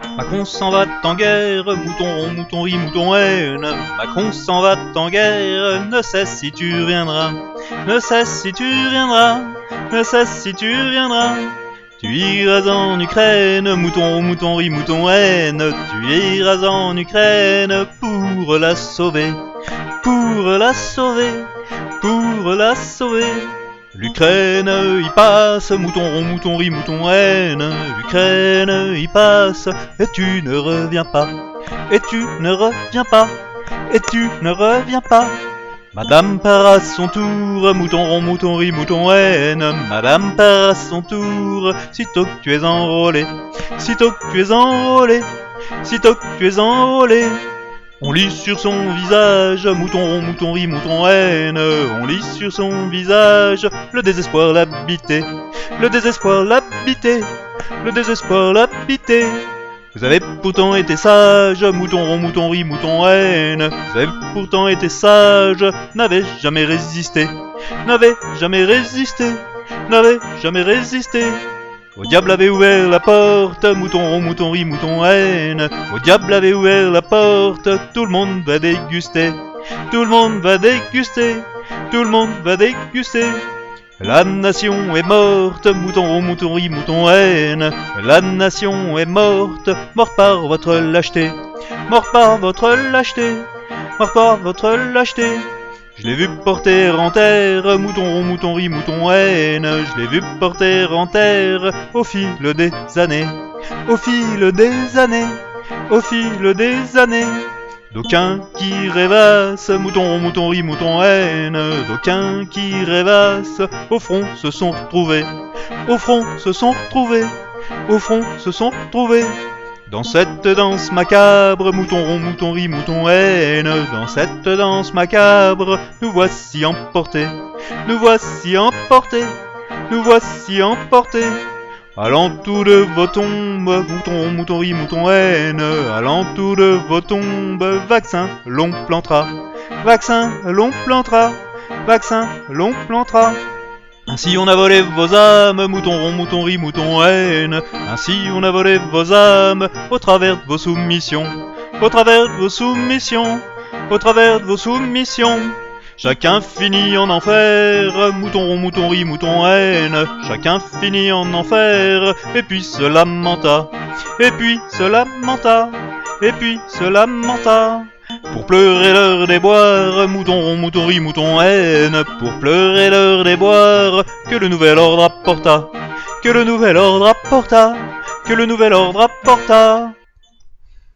Macron s'en va en guerre, mouton rond, mouton riz, mouton haine. Macron s'en va en guerre, ne sais si tu reviendras. Ne sais si tu reviendras, ne sais si tu reviendras. Tu iras en Ukraine, mouton rond, mouton riz, mouton haine. Tu iras en Ukraine pour la sauver, pour la sauver, pour la sauver. L'Ukraine y passe, mouton rond, mouton riz, mouton haine. L'Ukraine y passe, et tu ne reviens pas, et tu ne reviens pas, et tu ne reviens pas. Madame part à son tour, mouton rond, mouton riz, mouton haine. Madame part à son tour, sitôt que tu es enrôlé, sitôt que tu es enrôlé, sitôt que tu es enrôlé. On lit sur son visage, mouton rond, mouton riz, mouton haine. On lit sur son visage, le désespoir l'habité, le désespoir l'habité, le désespoir l'habité. Vous avez pourtant été sage, mouton rond, mouton riz, mouton haine. Vous avez pourtant été sage, n'avez jamais résisté, n'avez jamais résisté, n'avez jamais résisté. Au diable avait ouvert la porte, mouton rond, mouton riz, mouton haine. Au diable avait ouvert la porte, tout le monde va déguster, tout le monde va déguster, tout le monde va déguster. La nation est morte, mouton rond, mouton riz, mouton haine. La nation est morte, mort par votre lâcheté, mort par votre lâcheté, mort par votre lâcheté. Je l'ai vu porter en terre, mouton rond, mouton riz, mouton haine. Je l'ai vu porter en terre au fil des années, au fil des années, au fil des années. D'aucuns qui rêvassent, mouton rond, mouton riz, mouton haine. D'aucuns qui rêvassent, au front se sont retrouvés, au front se sont retrouvés, au front se sont retrouvés. Dans cette danse macabre, mouton rond, mouton riz, mouton haine. Dans cette danse macabre, nous voici emportés, nous voici emportés, nous voici emportés. À l'entour de vos tombes, mouton rond, mouton riz, mouton haine. À l'entour de vos tombes, vaccin l'on plantera, vaccin l'on plantera, vaccin l'on plantera. Ainsi on a volé vos âmes, mouton rond, mouton riz, mouton haine. Ainsi on a volé vos âmes, au travers de vos soumissions, au travers de vos soumissions, au travers de vos soumissions. Chacun finit en enfer, mouton rond, mouton riz, mouton haine. Chacun finit en enfer, et puis se lamenta, et puis se lamenta, et puis se lamenta. Pour pleurer leur déboire, mouton rond, mouton riz, mouton haine. Pour pleurer leur déboire, que le nouvel ordre apporta, que le nouvel ordre apporta, que le nouvel ordre apporta.